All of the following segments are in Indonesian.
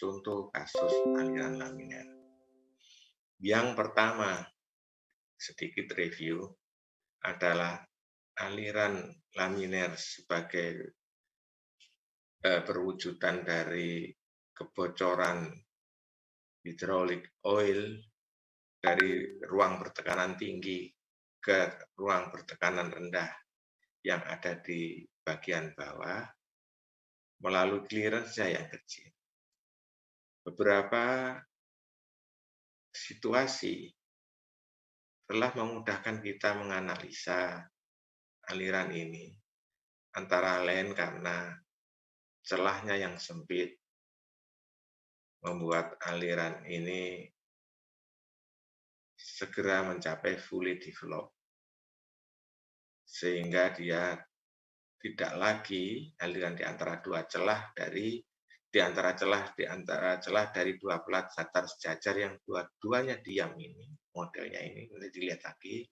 contoh kasus aliran laminer. Yang pertama, sedikit review, adalah aliran laminer sebagai perwujudan dari kebocoran hydraulic oil dari ruang bertekanan tinggi ke ruang bertekanan rendah yang ada di bagian bawah melalui clearance yang kecil. Beberapa situasi telah memudahkan kita menganalisa aliran ini, antara lain karena celahnya yang sempit membuat aliran ini segera mencapai fully develop, sehingga dia tidak lagi aliran di antara celah dari dua pelat datar sejajar yang dua-duanya diam ini, modelnya ini, nanti dilihat lagi,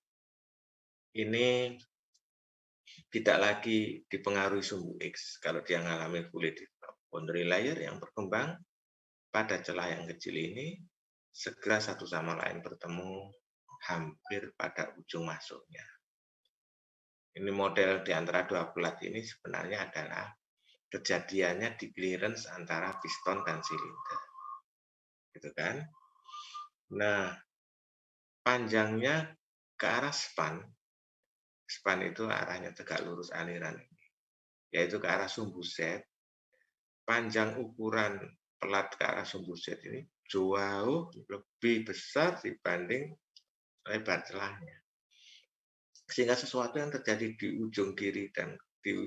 ini tidak lagi dipengaruhi sumbu X kalau dia mengalami fully develop. Boundary layer yang berkembang pada celah yang kecil ini segera satu sama lain bertemu hampir pada ujung masuknya. Ini model di antara dua pelat ini sebenarnya adalah kejadiannya di clearance antara piston dan silinder. Gitu kan? Nah, panjangnya ke arah span itu arahnya tegak lurus aliran ini, yaitu ke arah sumbu Z. Panjang ukuran pelat ke arah sumbu Z ini jauh lebih besar dibanding lebar celahnya. Sehingga sesuatu yang terjadi di ujung kiri dan di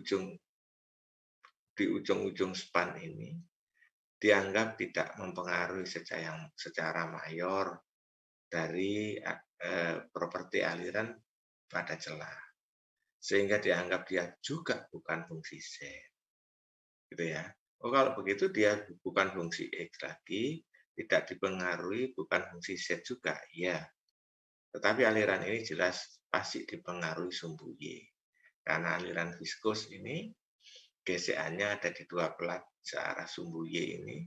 ujung-ujung span ini dianggap tidak mempengaruhi secara mayor dari properti aliran pada celah, sehingga dianggap dia juga bukan fungsi Z, gitu ya. Oh, kalau begitu dia bukan fungsi X lagi, tidak dipengaruhi, bukan fungsi Z juga, ya. Tetapi aliran ini jelas pasti dipengaruhi sumbu Y, karena aliran viskus ini gesekannya ada di dua pelat searah sumbu Y ini,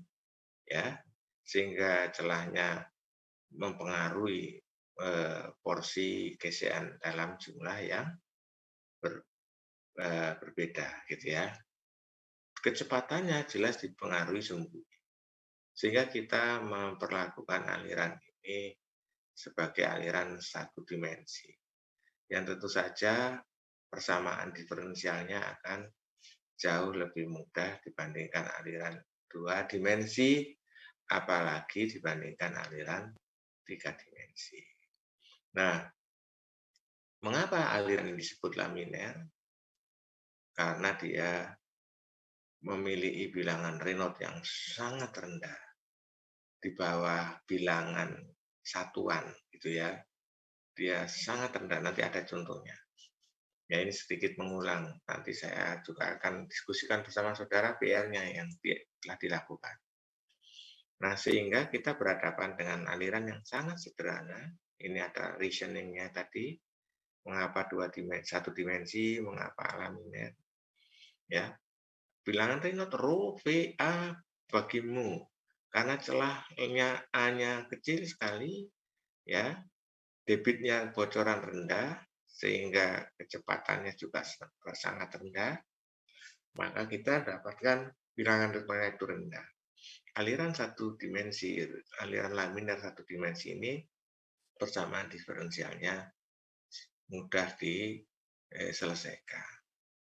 ya, sehingga celahnya mempengaruhi porsi gesekan dalam jumlah yang berbeda, gitu ya. Kecepatannya jelas dipengaruhi sumbu, sehingga kita memperlakukan aliran ini sebagai aliran satu dimensi, yang tentu saja persamaan diferensialnya akan jauh lebih mudah dibandingkan aliran dua dimensi, apalagi dibandingkan aliran tiga dimensi. Nah, mengapa aliran ini disebut laminer? Karena dia memiliki bilangan Reynolds yang sangat rendah, di bawah bilangan satuan, gitu ya. Dia sangat rendah, nanti ada contohnya. Ya, ini sedikit mengulang, nanti saya juga akan diskusikan bersama saudara PR-nya yang telah dilakukan. Nah, sehingga kita berhadapan dengan aliran yang sangat sederhana. Ini ada reasoning-nya tadi, mengapa satu dimensi, mengapa laminer. Ya, bilangan Reynolds rho VA bagimu, karena celahnya A-nya kecil sekali, ya, debitnya bocoran rendah, sehingga kecepatannya juga sangat rendah, maka kita dapatkan bilangan Reynolds itu rendah. Aliran satu dimensi, aliran laminer satu dimensi ini persamaan diferensialnya mudah diselesaikan.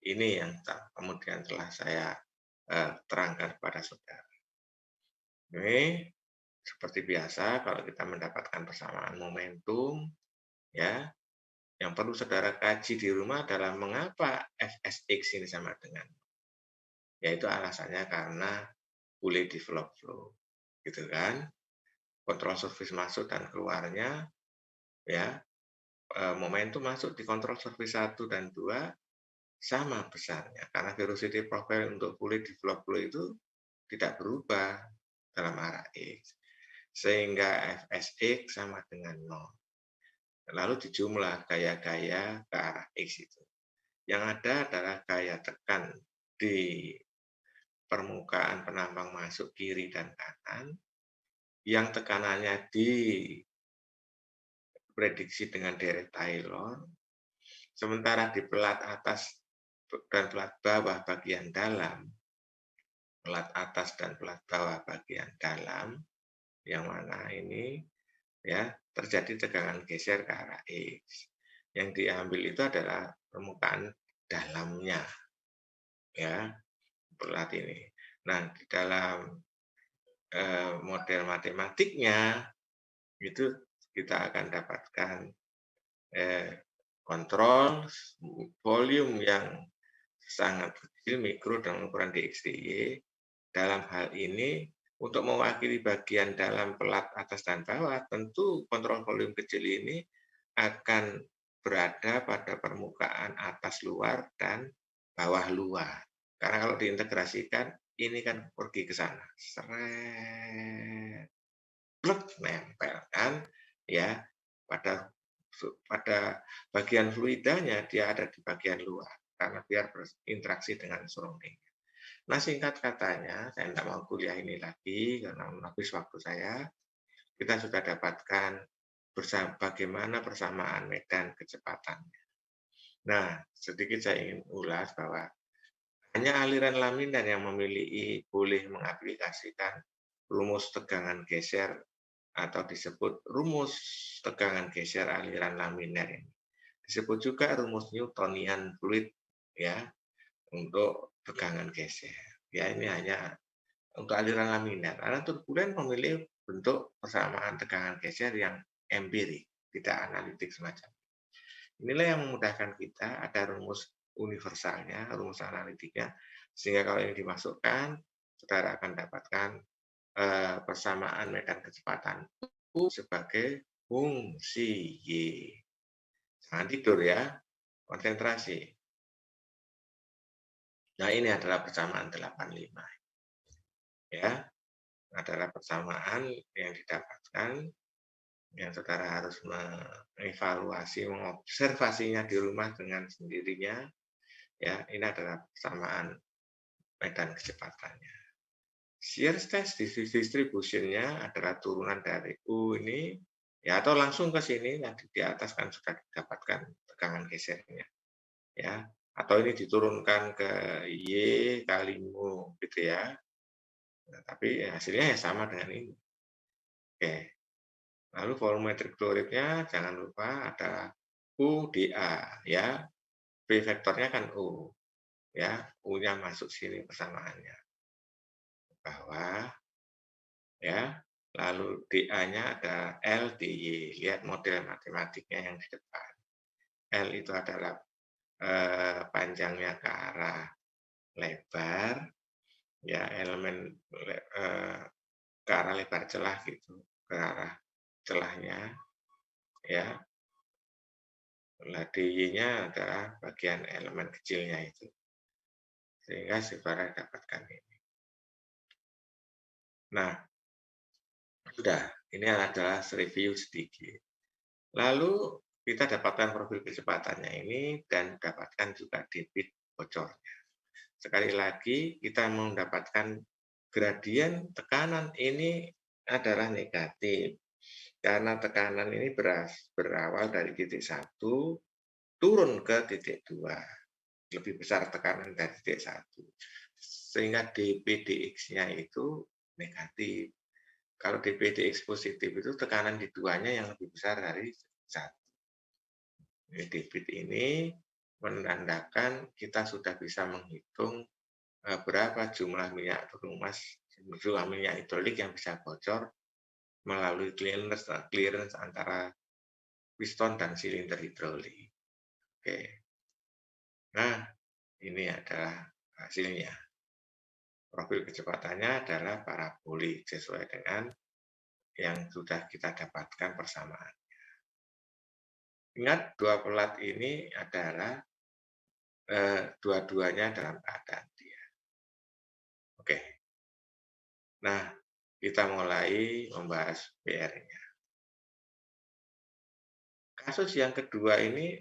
Ini yang kemudian telah saya terangkan kepada saudara. Ini seperti biasa kalau kita mendapatkan persamaan momentum, ya, yang perlu saudara kaji di rumah adalah mengapa Fsx ini sama dengan, yaitu alasannya karena fully developed flow, gitu kan? Kontrol surface masuk dan keluarnya, ya, momentum masuk di kontrol surface 1 dan 2 sama besarnya, karena velocity profile untuk fully developed flow itu tidak berubah dalam arah X, sehingga Fsx sama dengan 0. Lalu dijumlah gaya-gaya ke arah X itu. Yang ada adalah gaya tekan di permukaan penampang masuk kiri dan kanan, yang tekanannya diprediksi dengan deret Taylor, sementara di pelat atas dan pelat bawah bagian dalam, pelat atas dan pelat bawah bagian dalam, yang mana ini ya terjadi tegangan geser ke arah X. Yang diambil itu adalah permukaan dalamnya, ya pelat ini. Nah, di dalam model matematiknya itu kita akan dapatkan kontrol volume yang sangat kecil, mikro dengan ukuran dx dy. Dalam hal ini, untuk mewakili bagian dalam pelat atas dan bawah, tentu kontrol volume kecil ini akan berada pada permukaan atas luar dan bawah luar. Karena kalau diintegrasikan, ini kan pergi ke sana. Seret. Plek, nempel kan, ya, pada bagian fluidanya dia ada di bagian luar karena biar berinteraksi dengan surrounding. Nah, singkat katanya, saya tidak mau kuliah ini lagi karena habis waktu saya. Kita sudah dapatkan bagaimana persamaan medan kecepatannya. Nah, sedikit saya ingin ulas bahwa hanya aliran laminar yang memiliki boleh mengaplikasikan rumus tegangan geser atau disebut rumus tegangan geser aliran laminar ini. Disebut juga rumus Newtonian fluid ya untuk tegangan geser. Ya, ini hanya untuk aliran laminar. Karena turbulen memilih bentuk persamaan tegangan geser yang empirik, tidak analitik semacam. Inilah yang memudahkan kita, ada rumus universalnya, rumus analitiknya, sehingga kalau ini dimasukkan, saudara akan dapatkan persamaan medan kecepatan U sebagai fungsi Y. Jangan tidur ya, konsentrasi. Nah, ini adalah persamaan 85. Ya, adalah persamaan yang didapatkan yang saudara harus mengevaluasi, mengobservasinya di rumah dengan sendirinya. Ya, ini adalah persamaan medan kecepatannya. Shear stress distribution-nya adalah turunan dari U ini, ya atau langsung ke sini, nanti di atas kan sudah didapatkan tegangan gesernya. Ya, atau ini diturunkan ke Y kali mu gitu ya. Nah, tapi hasilnya ya sama dengan ini. Oke. Lalu volumetric flow rate-nya jangan lupa adalah U dA ya. V vektornya kan U. Ya, U-nya masuk sini persamaannya. Bawah ya. Lalu dA-nya ada L dy. Lihat model matematiknya yang di depan. L itu adalah panjangnya ke arah lebar ya, elemen ke arah lebar celah gitu, ke arah celahnya ya. Nah, dy-nya adalah bagian elemen kecilnya itu. Sehingga saudara dapatkan ini. Nah, sudah. Ini adalah review sedikit. Lalu kita dapatkan profil kecepatannya ini dan dapatkan juga debit bocornya. Sekali lagi kita mendapatkan gradien tekanan ini adalah negatif. Karena tekanan ini berawal dari titik 1 turun ke titik 2. Lebih besar tekanan dari titik 1. Sehingga dpdx-nya itu negatif. Kalau dpdx positif itu tekanan di duanya yang lebih besar dari 1. Debit ini menandakan kita sudah bisa menghitung berapa jumlah minyak turumas, jumlah minyak hidrolik yang bisa bocor melalui clearance antara piston dan silinder hidrolik. Oke. Nah, ini adalah hasilnya. Profil kecepatannya adalah parabolik sesuai dengan yang sudah kita dapatkan persamaan. Ingat, dua pelat ini adalah dua-duanya dalam keadaan dia. Oke. Nah, kita mulai membahas PR-nya. Kasus yang kedua ini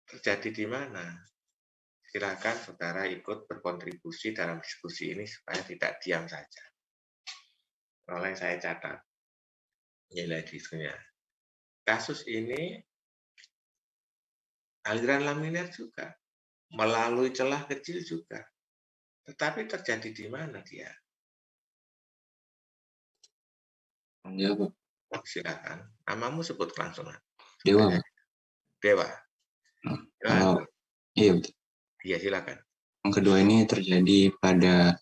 terjadi di mana? silakan saudara ikut berkontribusi dalam diskusi ini supaya tidak diam saja. Oleh saya catat nilai diskusinya. Kasus ini aliran laminer juga, melalui celah kecil juga. Tetapi terjadi di mana dia? Ya, Pak. Silakan. Namamu sebut langsung. Dewa, Pak. Dewa. Kalau iya, betul. Iya, silakan. Yang kedua ini terjadi pada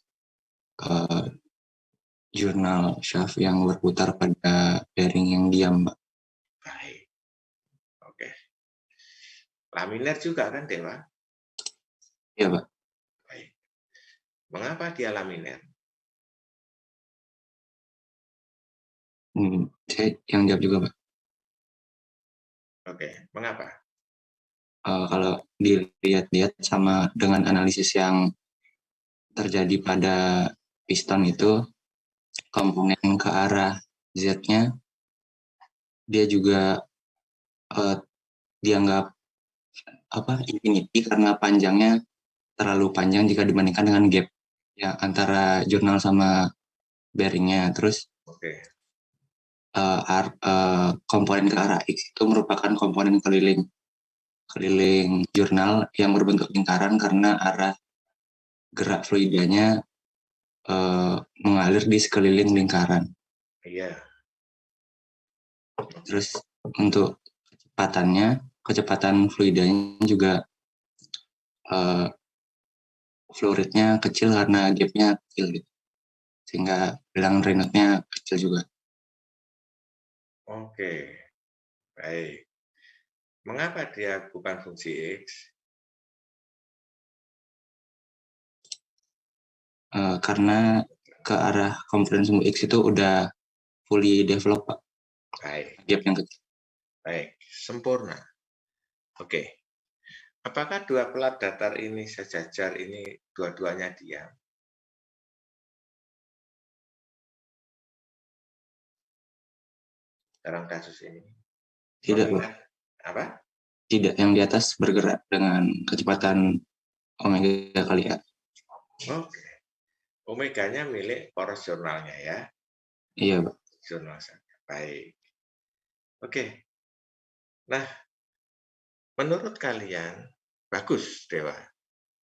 jurnal shaft yang berputar pada bearing yang diam, Pak. Baik. Oke. Laminer juga kan, Dewa? Iya, Pak. Baik. Mengapa dia laminer? Saya yang jawab juga, Pak. Oke. Mengapa? Kalau dilihat-lihat sama dengan analisis yang terjadi pada piston itu, komponen ke arah Z-nya, dia juga dianggap infinity karena panjangnya terlalu panjang jika dibandingkan dengan gap ya antara jurnal sama bearingnya. Terus komponen ke arah X itu merupakan komponen keliling jurnal yang berbentuk lingkaran karena arah gerak fluidanya mengalir di sekeliling lingkaran. Iya. Terus untuk kecepatan fluidanya juga flow rate-nya kecil karena gap-nya kecil gitu. Sehingga bilang Raynaud-nya kecil juga. Oke. Baik. Mengapa dia bukan fungsi X? Karena ke arah komponen sumbu X itu udah fully develop, Pak. Baik. Gap yang kecil. Baik. Sempurna. Oke. Apakah dua pelat datar ini sejajar ini dua-duanya diam? Dalam kasus ini? Tidak, Pak. Apa? Tidak, yang di atas bergerak dengan kecepatan omega kali A. Oke. Omeganya milik poros jurnalnya ya? Iya, Pak. Jurnal saja. Baik. Oke. Nah, menurut kalian, bagus Dewa.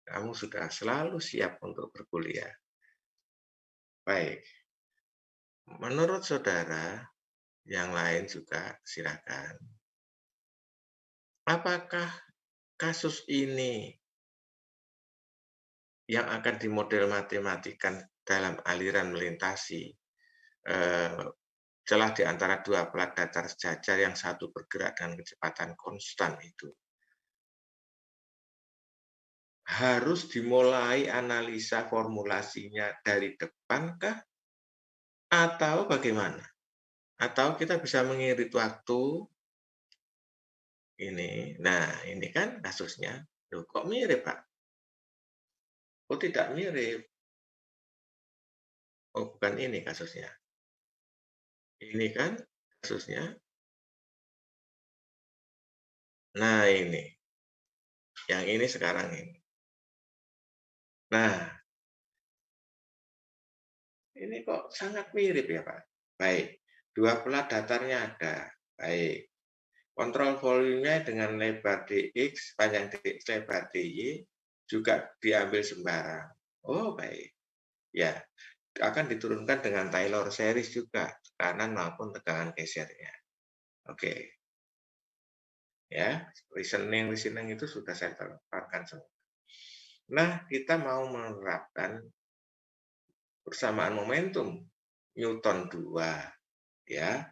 Kamu sudah selalu siap untuk berkuliah. Baik. Menurut saudara, yang lain juga silakan. Apakah kasus ini yang akan dimodel matematikan dalam aliran melintasi celah di antara dua pelat datar sejajar yang satu bergerak dengan kecepatan konstan itu harus dimulai analisa formulasinya dari depan kah? Atau bagaimana? Atau kita bisa mengirit waktu ini. Nah, ini kan kasusnya. Loh, kok mirip, Pak? Oh, tidak mirip. Oh, bukan ini kasusnya. Ini kan kasusnya. Nah, ini. Yang ini sekarang ini. Nah, ini kok sangat mirip ya, Pak? Baik. Dua pelat datarnya ada. Baik. Kontrol volumenya dengan lebar dx, panjang dx, lebar dy, juga diambil sembarang. Oh, baik. Ya, akan diturunkan dengan Taylor series juga, tekanan maupun tegangan gesernya. Oke. Ya, reasoning itu sudah saya terapkan semua. Nah, kita mau menerapkan persamaan momentum Newton 2 ya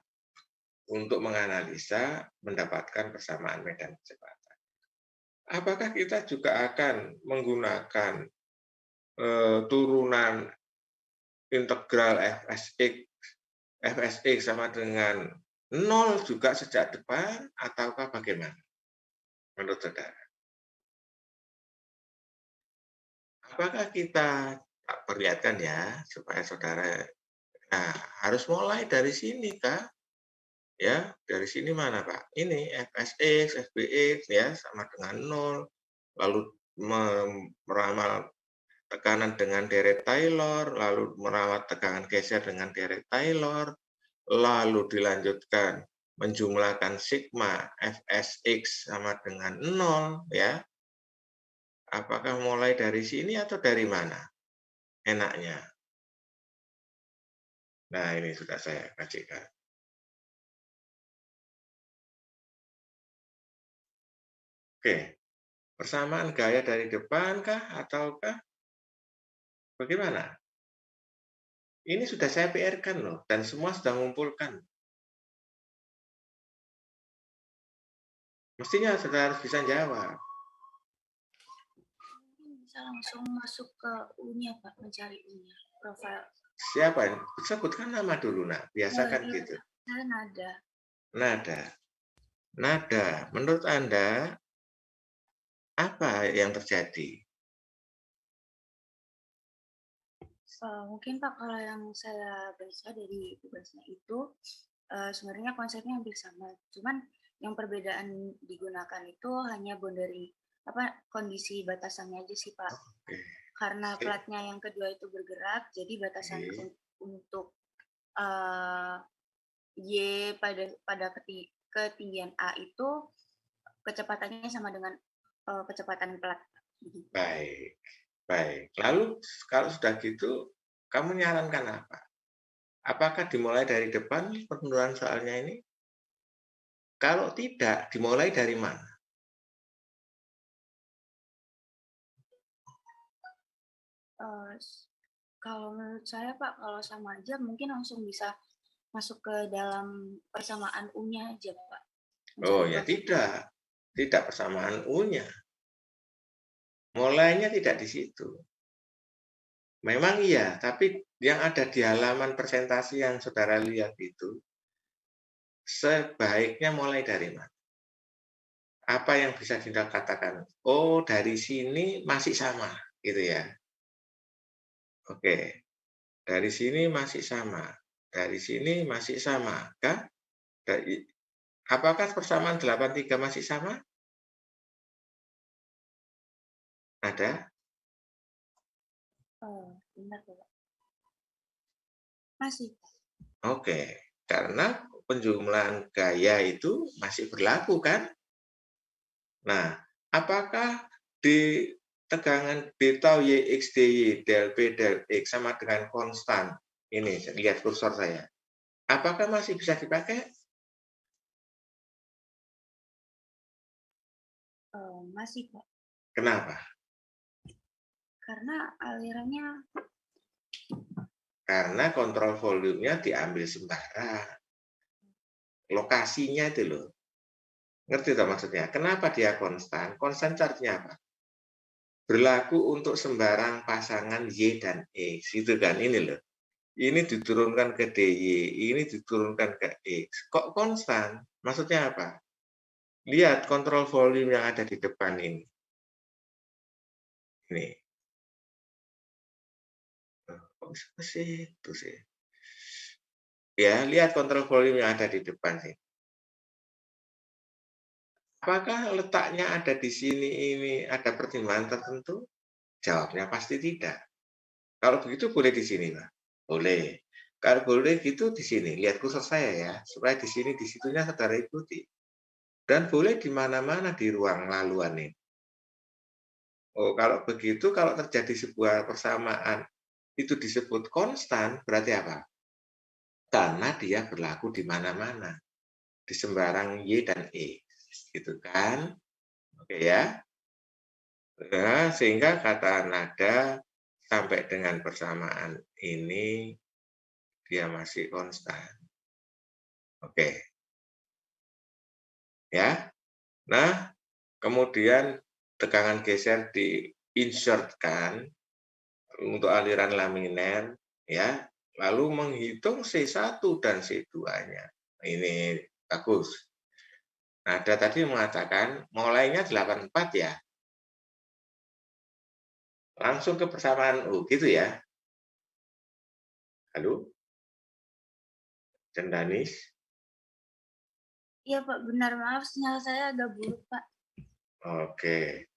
untuk menganalisa mendapatkan persamaan medan kecepatan. Apakah kita juga akan menggunakan turunan integral fsx sama dengan 0 juga sejak depan ataukah bagaimana menurut saudara? Apakah kita perlihatkan ya supaya saudara harus mulai dari sini kah? Ya, dari sini mana Pak? Ini fsx, fbx ya sama dengan 0. Lalu meramal tekanan dengan deret Taylor, lalu merawat tegangan geser dengan deret Taylor, lalu dilanjutkan menjumlahkan sigma Fsx sama dengan 0, ya. Apakah mulai dari sini atau dari mana enaknya? Nah, ini sudah saya kasihkan. Oke, persamaan gaya dari depan kah ataukah bagaimana? Ini sudah saya PR-kan loh, dan semua sudah mengumpulkan. Mestinya sudah harus bisa jawab. Mungkin bisa langsung masuk ke U-nya, Pak, mencari U-nya, profil. Siapa ini? Sebutkan nama dulu, nak. Biasakan Iya, gitu. saya Nada. Nada. Nada, menurut Anda, apa yang terjadi? Mungkin Pak, kalau yang saya baca dari tugasnya itu, sebenarnya konsepnya hampir sama. Cuman yang perbedaan digunakan itu hanya boundary, kondisi batasannya aja sih Pak. Oke. Karena platnya yang kedua itu bergerak, jadi batasan untuk Y pada ketinggian A itu kecepatannya sama dengan kecepatan plat. Baik, baik. Lalu kalau sudah gitu, kamu nyarankan apa? Apakah dimulai dari depan penurunan soalnya ini? Kalau tidak, dimulai dari mana? Kalau menurut saya Pak, kalau sama aja mungkin langsung bisa masuk ke dalam persamaan U-nya aja Pak. Oh ya tidak, tidak persamaan U-nya. Mulainya tidak di situ. Memang iya, tapi yang ada di halaman presentasi yang saudara lihat itu, sebaiknya mulai dari mana? Apa yang bisa kita katakan? Oh, dari sini masih sama, gitu ya. Oke, dari sini masih sama, dari sini masih sama, kan? Apakah persamaan 83 masih sama? Ada? Benar Pak. Masih. Oke, karena penjumlahan gaya itu masih berlaku, kan? Nah, apakah di tegangan B tau YX DY del P del X sama dengan konstan? Ini, lihat kursor saya. Apakah masih bisa dipakai? Masih Pak. Kenapa? Karena alirannya. Karena kontrol volumenya diambil sembarang. Lokasinya itu loh. Ngerti tak maksudnya? Kenapa dia konstan? Konstan artinya apa? Berlaku untuk sembarang pasangan Y dan X. Itu kan, ini loh. Ini diturunkan ke DY, ini diturunkan ke X. Kok konstan? Maksudnya apa? Lihat kontrol volume yang ada di depan ini. Ini. Kok bisa ke situ sih? Ya, lihat kontrol volume yang ada di depan sih. Apakah letaknya ada di sini ini ada pertimbangan tertentu? Jawabnya pasti tidak. Kalau begitu boleh di sini, Pak. Boleh. Kalau boleh gitu di sini. Lihat kursor saya ya, supaya di sini di situnya saudara ikuti. Dan boleh di mana-mana di ruang laluan ini. Oh, kalau begitu, kalau terjadi sebuah persamaan itu disebut konstan, berarti apa? Karena dia berlaku di mana-mana, di sembarang Y dan E, gitu kan? Oke ya. Nah, sehingga kata nada sampai dengan persamaan ini dia masih konstan. Oke. Ya. Nah, kemudian tegangan geser diinsertkan untuk aliran laminer, ya, lalu menghitung C1 dan C2-nya. Ini bagus. Nada tadi mengatakan mulainya 84 ya. Langsung ke persamaan U, gitu ya. Halo? Cendanis? Iya Pak, benar. Maaf, sinyal saya agak buruk Pak. Oke.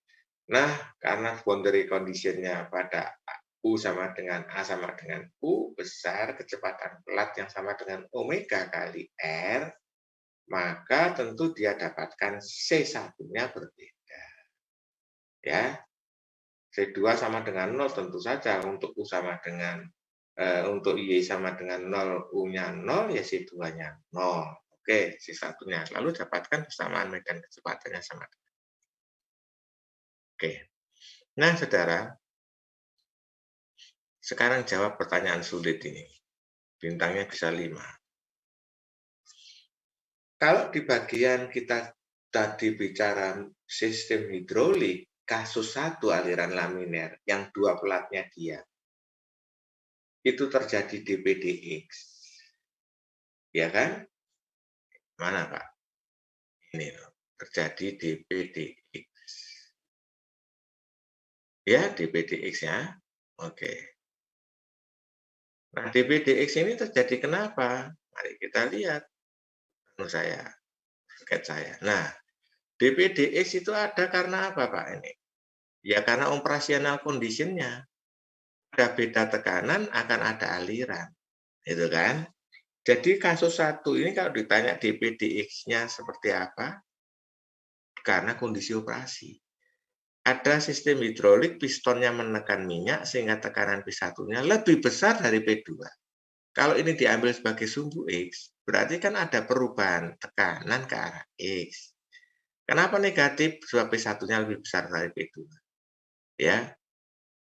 Nah, karena boundary condition-nya pada U sama dengan A sama dengan U besar, kecepatan pelat yang sama dengan omega kali R, maka tentu dia dapatkan C1-nya berbeda. Ya, C2 sama dengan 0 tentu saja untuk U sama dengan untuk Y sama dengan 0, U-nya 0, ya C2-nya 0. Oke, C1-nya. Lalu dapatkan persamaan medan kecepatannya sama. Oke. Nah, saudara, sekarang jawab pertanyaan sulit ini. Bintangnya bisa 5. Kalau di bagian kita tadi bicara sistem hidrolik, kasus 1 aliran laminer yang 2 pelatnya dia, itu terjadi dpdx. Ya kan? Mana, Pak? Ini loh, terjadi dpdx. Ya, dpdx-nya. Oke. Nah, dpdx ini terjadi kenapa? Mari kita lihat. Menurut saya, saya. Nah, dpdx itu ada karena apa, Pak ini? Ya karena operasional condition-nya. Ada beda tekanan akan ada aliran. Gitu kan? Jadi kasus 1 ini kalau ditanya dpdx-nya seperti apa? Karena kondisi operasi. Ada sistem hidrolik, pistonnya menekan minyak sehingga tekanan P1-nya lebih besar dari P2. Kalau ini diambil sebagai sumbu X, berarti kan ada perubahan tekanan ke arah X. Kenapa negatif? Sebab P1-nya lebih besar dari P2. Ya,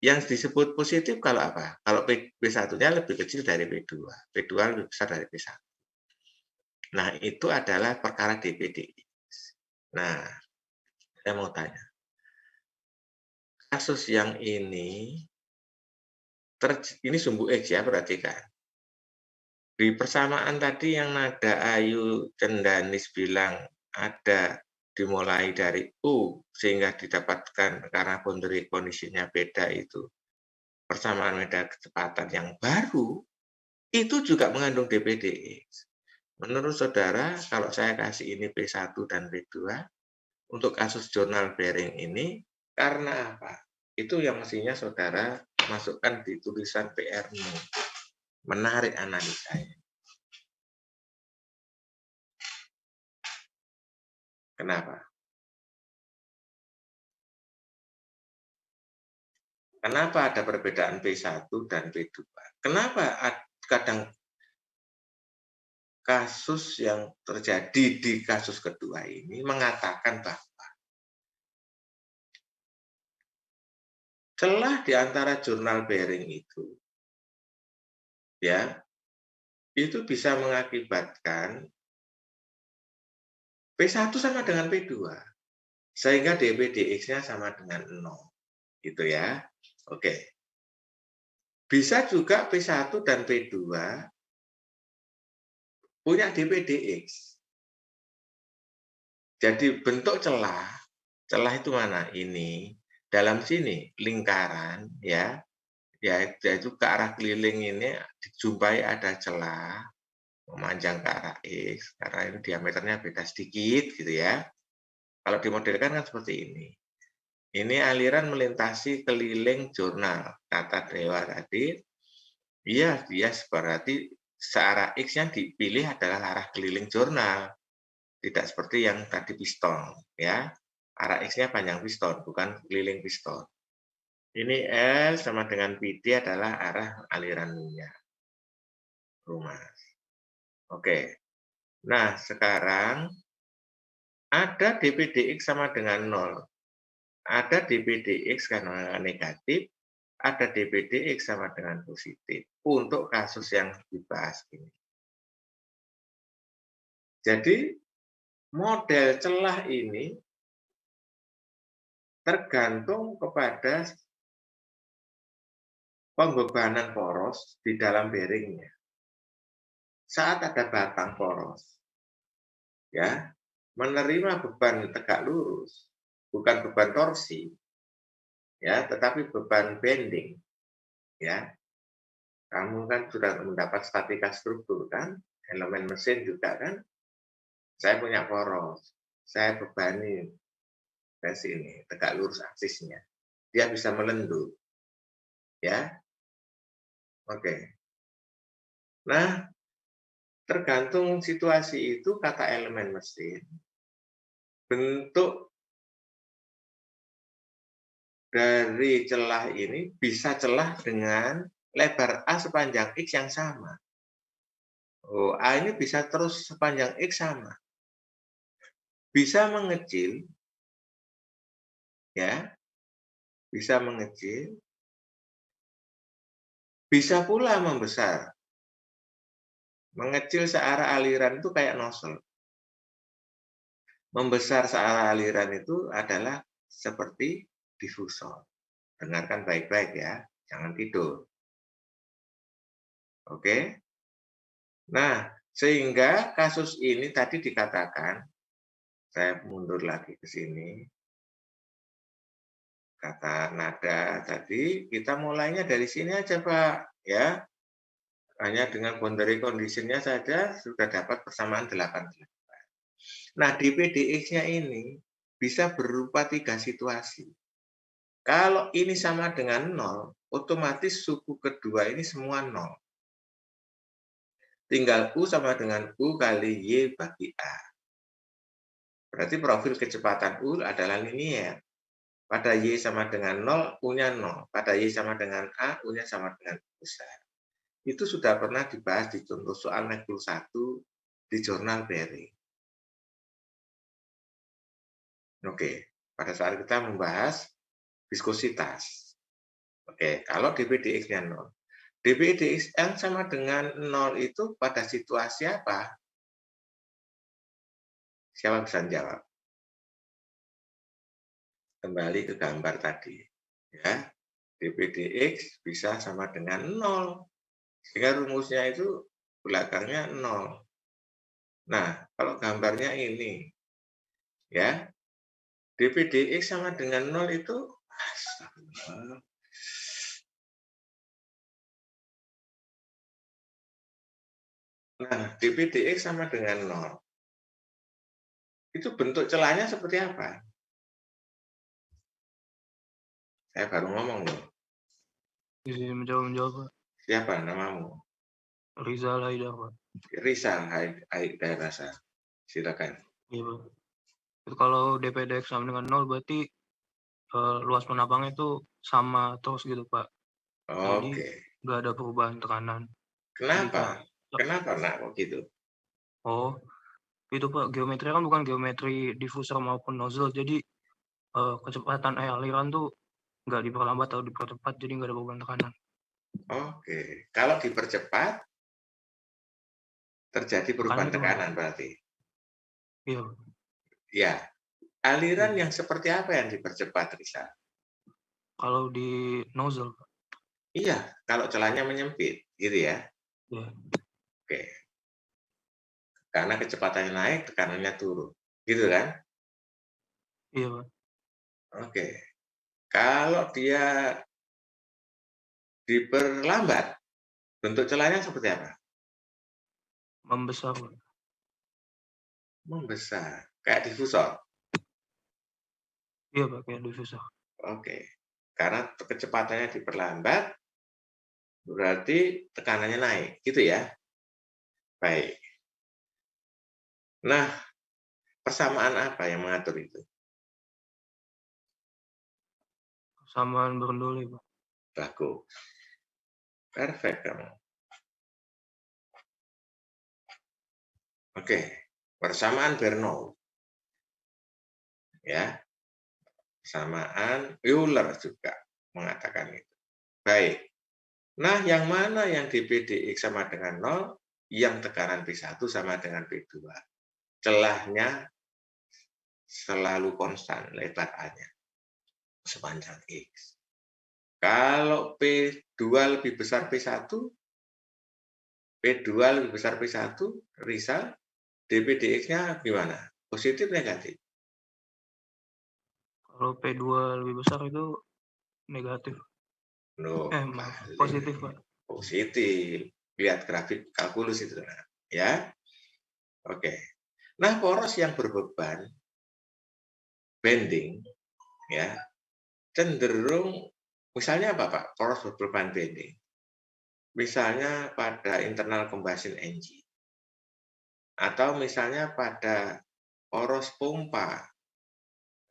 yang disebut positif kalau apa? Kalau P1-nya lebih kecil dari P2. P2 lebih besar dari P1. Nah, itu adalah perkara dpdx. Nah, saya mau tanya. Kasus yang ini sumbu X ya, perhatikan. Di persamaan tadi yang nada Ayu Cendanis bilang ada dimulai dari U sehingga didapatkan karena boundary condition-nya beda itu. Persamaan medan kecepatan yang baru itu juga mengandung dpdx. Menurut saudara, kalau saya kasih ini P1 dan P2 untuk kasus jurnal bearing ini karena apa? Itu yang mestinya saudara masukkan di tulisan PR-mu. Menarik analisanya. Kenapa? Kenapa ada perbedaan P1 dan P2? Kenapa kadang kasus yang terjadi di kasus kedua ini mengatakan bahwa celah di antara jurnal bearing itu ya itu bisa mengakibatkan P1 sama dengan P2 sehingga dpdx-nya sama dengan 0 gitu ya. Oke. Bisa juga P1 dan P2 punya dpdx. Jadi bentuk celah itu mana? Ini dalam sini lingkaran ya, yaitu ke arah keliling ini dijumpai ada celah memanjang ke arah X karena ini diameternya beda sedikit gitu ya. Kalau dimodelkan kan seperti ini. Ini aliran melintasi keliling jurnal kata Dewa tadi. Iya, dia berarti searah X yang dipilih adalah arah keliling jurnal. Tidak seperti yang tadi piston ya. Arah X-nya panjang piston, bukan keliling piston. Ini L sama dengan PD adalah arah aliran minyak. Rumah. Oke. Nah, sekarang ada dpdx sama dengan 0. Ada dpdx karena negatif, ada dpdx sama dengan positif. Untuk kasus yang dibahas ini. Jadi, model celah ini tergantung kepada pembebanan poros di dalam bearingnya. Saat ada batang poros, ya, menerima beban tegak lurus, bukan beban torsi, ya, tetapi beban bending, ya. Kamu kan sudah mendapat statika struktur kan, elemen mesin juga kan. Saya punya poros, saya bebani Dari sini, tegak lurus aksisnya. Dia bisa melendung. Ya. Oke. Nah, tergantung situasi itu kata elemen mesin, bentuk dari celah ini bisa celah dengan lebar A sepanjang X yang sama. Oh, A ini bisa terus sepanjang X sama. Bisa mengecil, ya, bisa mengecil, bisa pula membesar. Mengecil searah aliran itu kayak nozzle. Membesar searah aliran itu adalah seperti difusor. Dengarkan baik-baik ya, jangan tidur. Oke? Nah, sehingga kasus ini tadi dikatakan, saya mundur lagi ke sini, kata nada tadi, kita mulainya dari sini aja Pak, ya. Hanya dengan boundary condition-nya saja sudah dapat persamaan 88. Nah, di PDX-nya ini bisa berupa 3 situasi. Kalau ini sama dengan 0, otomatis suku kedua ini semua 0. Tinggal U sama dengan U kali Y bagi A. Berarti profil kecepatan U adalah linier. Pada Y sama dengan 0, U-nya 0. Pada Y sama dengan A, U-nya sama dengan U besar. Itu sudah pernah dibahas di contoh soal Matkul 1 di jurnal Bearing. Oke, pada saat kita membahas viskositas. Oke, kalau dpdx-nya 0. dpdx yang sama dengan 0 itu pada situasi apa? Siapa bisa jawab? Kembali ke gambar tadi. Ya, dpdx bisa sama dengan 0. Sehingga rumusnya itu belakangnya 0. Nah, kalau gambarnya ini, ya, dpdx sama dengan 0 itu, astagfirullah. Nah, dpdx sama dengan 0. Itu bentuk celahnya seperti apa? Saya baru ngomong loh. Izin menjawab, Pak. Siapa namamu? Rizal Haidar, Pak. Rizal Haidar. Silakan. Iya, Pak. Itu kalau dpdx sama dengan 0 berarti luas penapangnya itu sama terus gitu, Pak. Jadi Oke. nggak ada perubahan tekanan. Kenapa? Jadi, Kenapa nak kok gitu? Oh, itu Pak, geometri kan bukan geometri diffuser maupun nozzle, jadi kecepatan aliran tuh nggak diperlambat atau dipercepat, jadi nggak ada perubahan tekanan. Oke. Kalau dipercepat, terjadi perubahan tekanan berarti? Iya. Ya. Aliran yang seperti apa yang dipercepat, Rizal? Kalau di nozzle, Pak. Iya, kalau celahnya menyempit, gitu ya? Iya. Oke. Karena kecepatannya naik, tekanannya turun. Gitu kan? Iya, Pak. Oke. Kalau dia diperlambat, bentuk celahnya seperti apa? Membesar, Pak. Membesar. Kayak difusor? Iya, Pak, kayak diffuser. Oke. Karena kecepatannya diperlambat, berarti tekanannya naik. Gitu ya? Baik. Nah, persamaan apa yang mengatur itu? Persamaan Bernoulli, Pak. Bagus. Perfect kamu. Oke. Persamaan Bernoulli. Ya. Persamaan Euler juga mengatakan itu. Baik. Nah, yang mana yang dpdx sama dengan 0, yang tekanan P1 sama dengan P2. Celahnya selalu konstan lebar A-nya sepanjang X. Kalau P2 lebih besar P1, P2 lebih besar P1, Rizal, dpdx-nya gimana? Positif negatif? Kalau P2 lebih besar itu negatif. No, positif, Pak. Positif. Lihat grafik kalkulus itu. Ya. Oke. Nah, poros yang berbeban bending, ya, cenderung, misalnya apa Pak? Poros berbeban bending. Misalnya pada internal combustion engine, atau misalnya pada poros pompa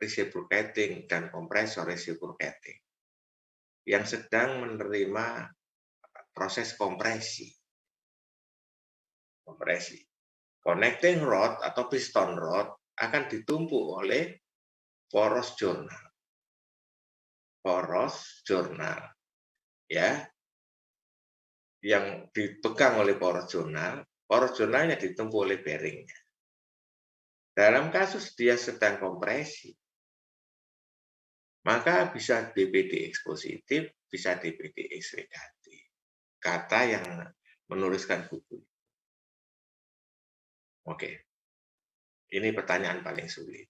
reciprocating dan kompresor reciprocating yang sedang menerima proses kompresi. Connecting rod atau piston rod akan ditumpuk oleh poros jurnal. Ya, yang dipegang oleh poros jurnalnya ditumpuk oleh bearingnya. Dalam kasus dia sedang kompresi, maka bisa DPDX positif, bisa DPDX negatif. Kata yang menuliskan buku. Oke, ini pertanyaan paling sulit.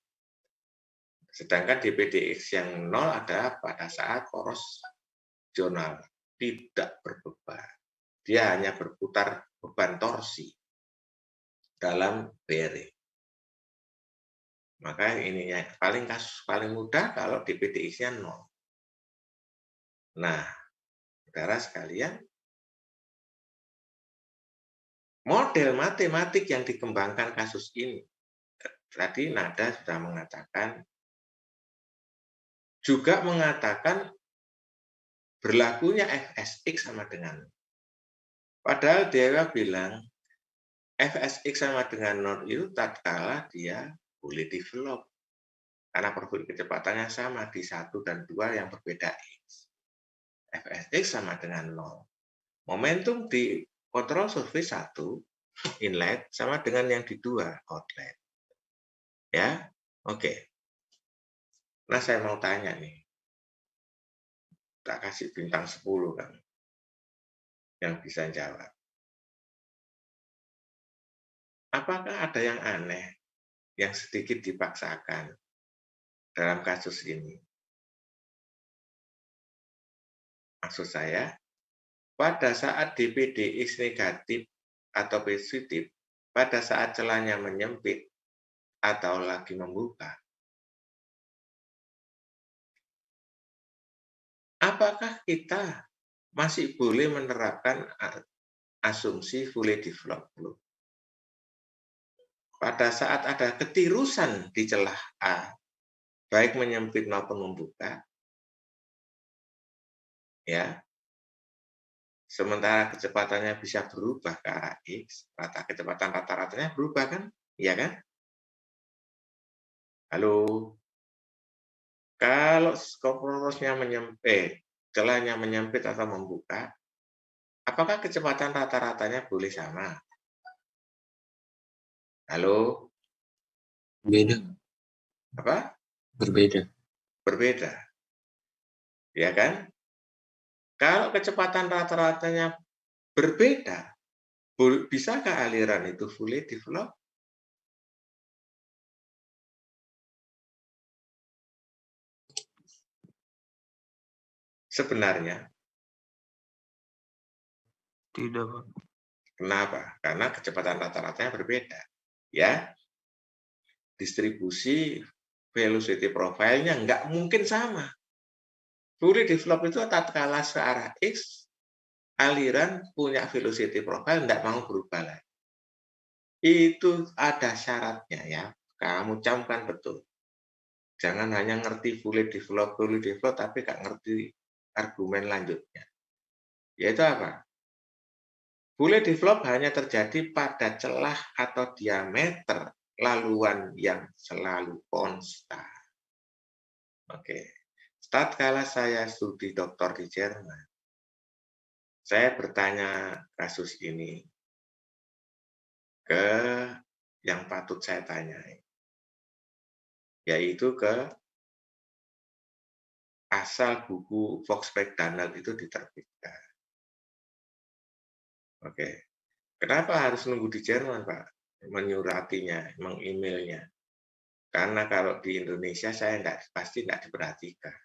Sedangkan DPDX yang 0 adalah pada saat poros jurnal tidak berbeban. Dia hanya berputar beban torsi dalam bearing. Maka ininya kasus paling mudah kalau DPDX-nya 0. Nah, saudara sekalian, model matematik yang dikembangkan kasus ini, tadi Nada sudah mengatakan, juga mengatakan berlakunya FSX sama dengan. Padahal Dewa bilang FSX sama dengan 0 itu tatkala dia boleh develop. Karena profil kecepatannya sama di 1 dan 2 yang berbeda X. FSX sama dengan 0. Momentum di kontrol surface 1 inlet sama dengan yang di 2 outlet. Ya, oke. Nah, saya mau tanya nih. Tak kasih bintang 10 kan. Yang bisa jawab. Apakah ada yang aneh yang sedikit dipaksakan dalam kasus ini? Maksud saya, pada saat DPDX negatif atau positif, pada saat celahnya menyempit atau lagi membuka, apakah kita masih boleh menerapkan asumsi fully developed loop? Pada saat ada ketirusan di celah A, baik menyempit maupun membuka, ya, sementara kecepatannya bisa berubah ke arah X, kecepatan rata-ratanya berubah kan? Iya kan? Halo? Kalau porosnya menyempit, celahnya menyempit atau membuka, apakah kecepatan rata-ratanya boleh sama? Halo? Beda. Apa? Berbeda. Berbeda. Ya kan? Kalau kecepatan rata-ratanya berbeda, bisakah aliran itu fully develop? Sebenarnya Tidak, Pak. kenapa? Karena kecepatan rata-ratanya berbeda. Ya, distribusi velocity profile-nya nggak mungkin sama. Fully develop itu tatkala ke arah X, aliran punya velocity profile nggak mau berubah lagi. Itu ada syaratnya ya. Kamu camkan betul. Jangan hanya ngerti fully develop, tapi nggak ngerti argumen lanjutnya. Yaitu apa? Fully develop hanya terjadi pada celah atau diameter laluan yang selalu konstan. Oke. Tatkala saya studi doktor di Jerman, saya bertanya kasus ini ke yang patut saya tanyai, yaitu ke asal buku Fox-McDonald itu diterbitkan. Oke. Kenapa harus nunggu di Jerman, Pak? Menyuratinya, mengemailnya. Karena kalau di Indonesia saya pasti tidak diperhatikan.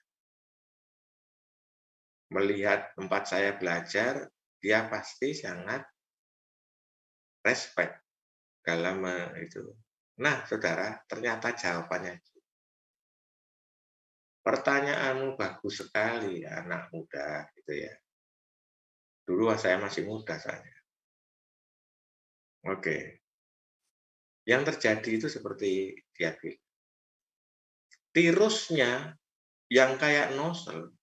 Melihat tempat saya belajar, dia pasti sangat respect dalam itu. Nah, saudara, ternyata jawabannya. Pertanyaanmu bagus sekali, anak muda, gitu ya. Dulu saya masih muda saya. Oke. Yang terjadi itu seperti dia bilang. Tirusnya yang kayak nozzle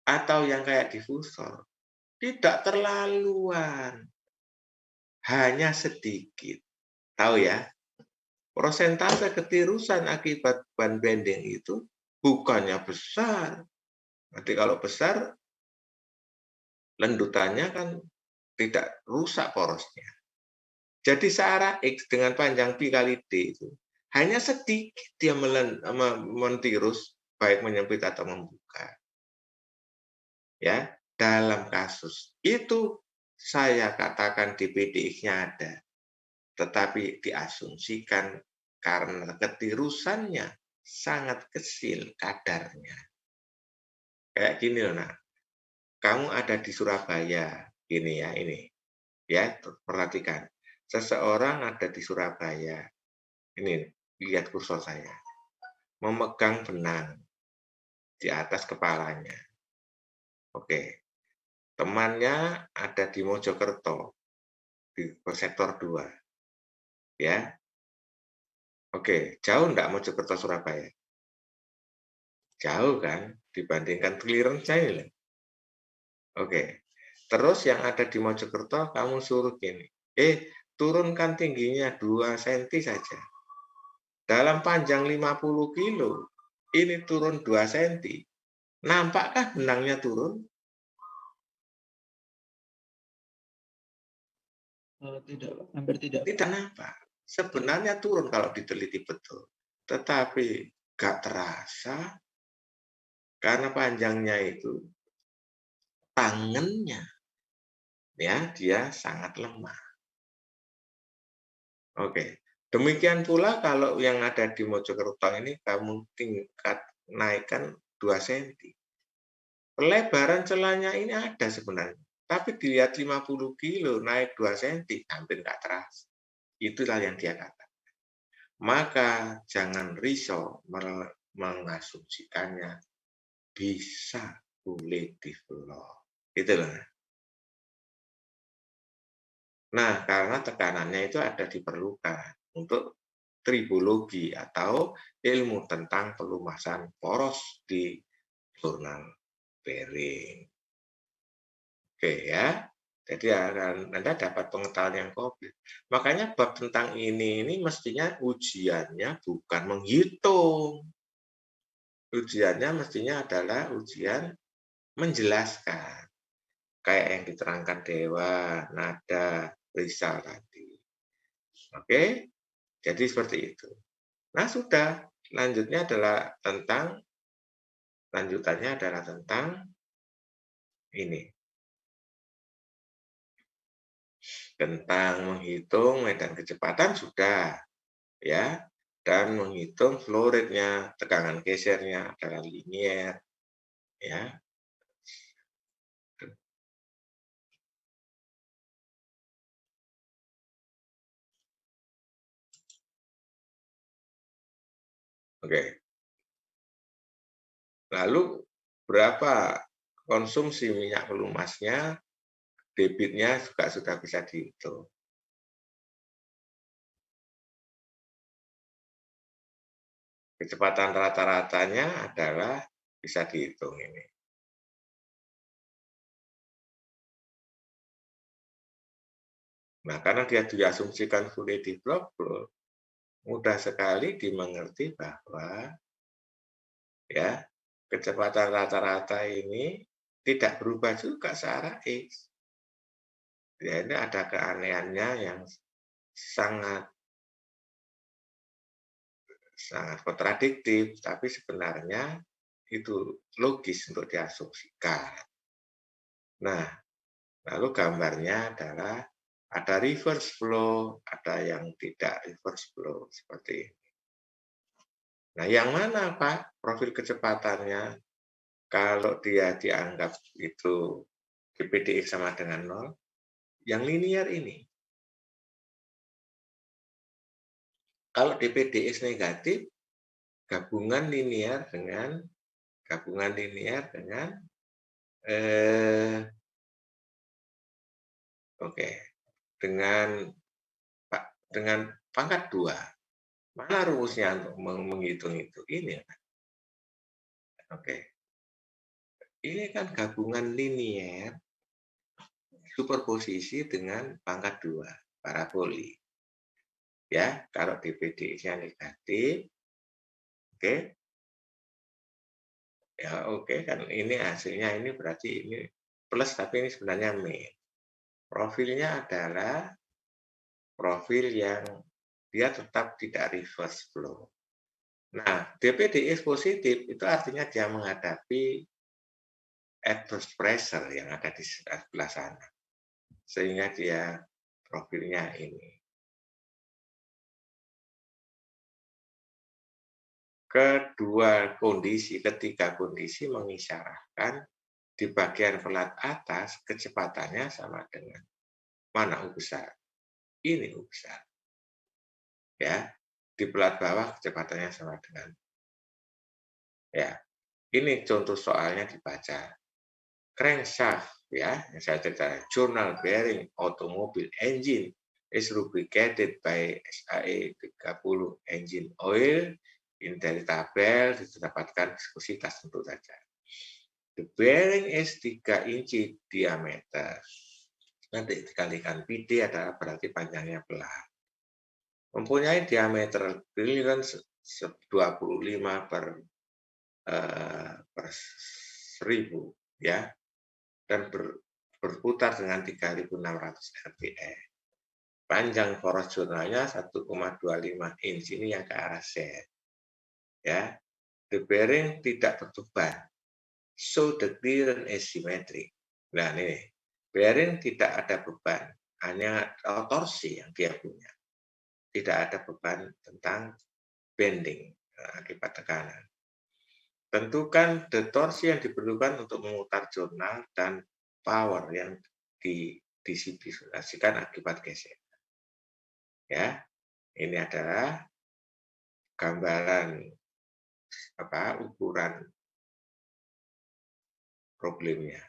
atau yang kayak difusor tidak terlaluan, hanya sedikit. Tahu ya, persentase ketirusan akibat ban bending itu bukannya besar. Nanti kalau besar, lendutannya kan tidak rusak porosnya. Jadi searah X dengan panjang pi kali D itu hanya sedikit dia mentirus, baik menyempit atau membuka. Ya, dalam kasus itu saya katakan di PDX-nya ada, tetapi diasumsikan karena ketirusannya sangat kecil kadarnya. Kayak gini loh, nak. Kamu ada di Surabaya, gini ya, ini. Ya, perhatikan. Seseorang ada di Surabaya. Ini, lihat kursor saya. Memegang benang di atas kepalanya. Oke. Temannya ada di Mojokerto, di sektor 2. Ya. Oke, jauh enggak Mojokerto Surabaya? Jauh kan dibandingkan clearance ini. Oke. Terus yang ada di Mojokerto kamu suruh gini. Turunkan tingginya 2 cm saja. Dalam panjang 50 kilo, ini turun 2 cm. Nampakkah benangnya turun? Tidak, hampir tidak. Tidak nampak. Sebenarnya turun kalau diteliti betul. Tetapi gak terasa karena panjangnya itu tangannya ya dia sangat lemah. Oke. Demikian pula kalau yang ada di Mojokerto ini kamu tingkat naikkan 2 cm. Pelebaran celahnya ini ada sebenarnya. Tapi dilihat 50 kilo naik 2 cm hampir nggak terasa. Itulah yang dia katakan. Maka jangan risau mengasumsikannya bisa boleh develop. Gitu loh. Nah, karena tekanannya itu ada diperlukan untuk tribologi atau ilmu tentang pelumasan poros di jurnal bearing. Oke ya. Jadi Anda dapat pengetahuan yang komplit. Makanya bab tentang ini mestinya ujiannya bukan menghitung. Ujiannya mestinya adalah ujian menjelaskan. Kayak yang diterangkan Dewa, Nada, Rizal tadi. Oke? Jadi seperti itu. Nah, sudah. Lanjutannya adalah tentang ini. Tentang menghitung medan kecepatan sudah, ya. Dan menghitung flow rate-nya, tegangan gesernya adalah linier, ya. Oke. Lalu berapa konsumsi minyak pelumasnya, debitnya juga sudah bisa dihitung. Kecepatan rata-ratanya adalah bisa dihitung ini. Nah, karena dia diasumsikan fully developed, mudah sekali dimengerti bahwa ya kecepatan rata-rata ini tidak berubah juga searah X. Ya, ini ada keanehannya yang sangat kontradiktif, tapi sebenarnya itu logis untuk diasumsikan. Nah, lalu gambarnya adalah ada reverse flow, ada yang tidak reverse flow seperti ini. Nah, yang mana Pak profil kecepatannya? Kalau dia dianggap itu PDX sama dengan 0, yang linear ini. Kalau DPDX negatif, gabungan linear dengan oke, dengan pangkat 2. Mana rumusnya untuk menghitung itu? Ini ya. Oke. Ini kan gabungan linear superposisi dengan pangkat 2 paraboli. Ya, kalau DPD-nya negatif, oke. Ya, oke kan ini hasilnya ini berarti ini plus tapi ini sebenarnya min. Profilnya adalah profil yang dia tetap tidak reverse flow. Nah, DPDX positif itu artinya dia menghadapi adverse pressure yang ada di sebelah sana. Sehingga dia profilnya ini. Ketiga kondisi mengisyaratkan di bagian pelat atas kecepatannya sama dengan mana U besar? Ini U besar. Ya, di pelat bawah kecepatannya sama dengan ya. Ini contoh soalnya dibaca. Crankshaft ya, yang saya ceritakan, journal bearing automobile engine is lubricated by SAE 30 engine oil. Ini dari tabel didapatkan viskositas tentu saja. The bearing is 3 inci diameter. Nanti dikalikan PD adalah berarti panjangnya pelat. Mempunyai diameter clearance 25 per 1000 ya, dan berputar dengan 3.600 rpm. Panjang poros jurnalnya 1,25 inch, ini yang ke arah Z. Ya, the bearing tidak berbeban, so the clearance is symmetric. Nah ini, bearing tidak ada beban, hanya torsi yang dia punya. Tidak ada beban tentang bending akibat tekanan. Tentukan the torsi yang diperlukan untuk memutar jurnal dan power yang didistribusikan akibat gesekan. Ya, ini adalah gambaran ukuran problemnya.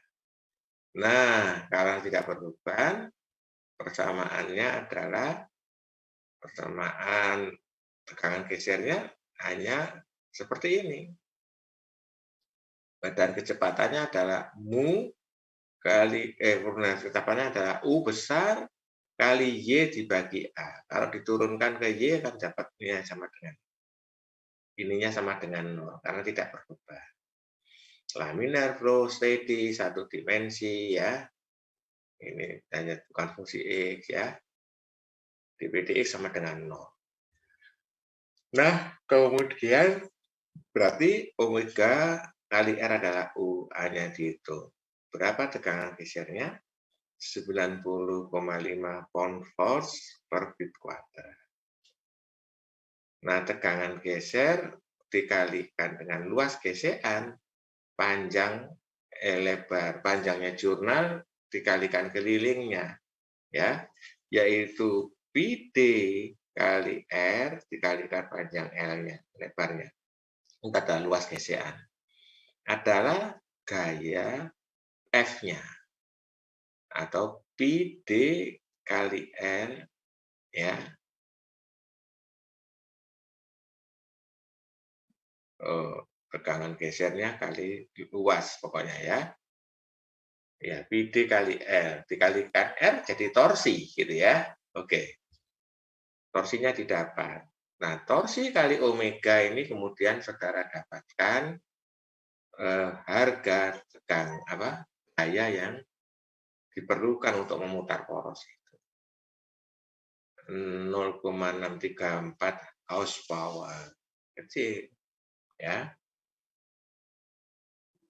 Nah, kalau tidak berbeban, persamaannya adalah persamaan tekanan gesernya hanya seperti ini. Dan kecepatannya adalah mu kali kecepatannya adalah U besar kali Y dibagi A. Kalau diturunkan ke Y akan dapatnya sama dengan ininya sama dengan 0 karena tidak berubah. Laminar flow steady satu dimensi ya. Ini hanya bukan fungsi X ya. dPdx sama dengan 0. Nah, kemudian berarti omega kali R adalah U, hanya dihitung. Berapa tegangan gesernya? 90,5 pound force per feet kuadrat. Nah, tegangan geser dikalikan dengan luas gesekan, panjangnya jurnal dikalikan kelilingnya, ya, yaitu PD kali R dikalikan panjang L-nya, lebarnya. Itu adalah luas gesekan. Adalah gaya F-nya. Atau PD kali R, ya. Tegangan gesernya kali luas pokoknya ya. Ya, PD kali R dikalikan R jadi torsi gitu ya. Oke. Torsinya didapat. Nah, torsi kali omega ini kemudian saudara dapatkan harga gaya yang diperlukan untuk memutar poros itu. 0,634 horsepower. Kecil. Ya.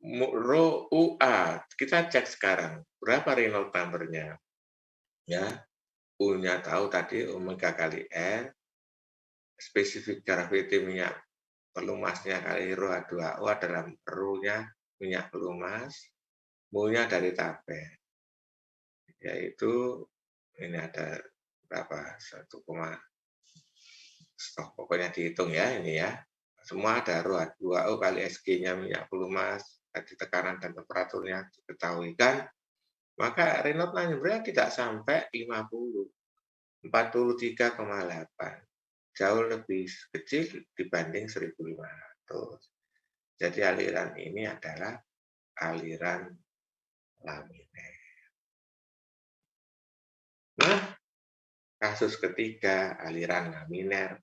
Rho UA, kita cek sekarang berapa Reynolds number-nya. Ya. U-nya tahu tadi omega kali R, spesifik gravity minyak pelumasnya kali Rho H2O adalah Rho-nya minyak pelumas, mu-nya dari tabel. Yaitu ini ada berapa? 1, pokoknya dihitung ya ini ya. semua ada H2O kali SG-nya minyak pelumas, tadi tekanan dan temperaturnya diketahui kan, maka Reynolds number-nya tidak sampai 50, 43,8. Jauh lebih kecil dibanding 1.500. Jadi aliran ini adalah aliran laminer. Nah, kasus ketiga aliran laminer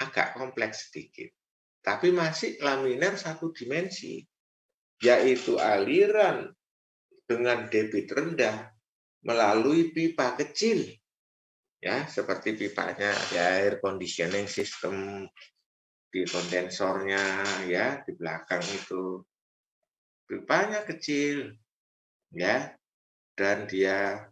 agak kompleks sedikit, tapi masih laminer satu dimensi, yaitu aliran dengan debit rendah melalui pipa kecil, ya seperti pipanya ya, air conditioning system di kondensornya ya di belakang itu, pipanya kecil ya, dan dia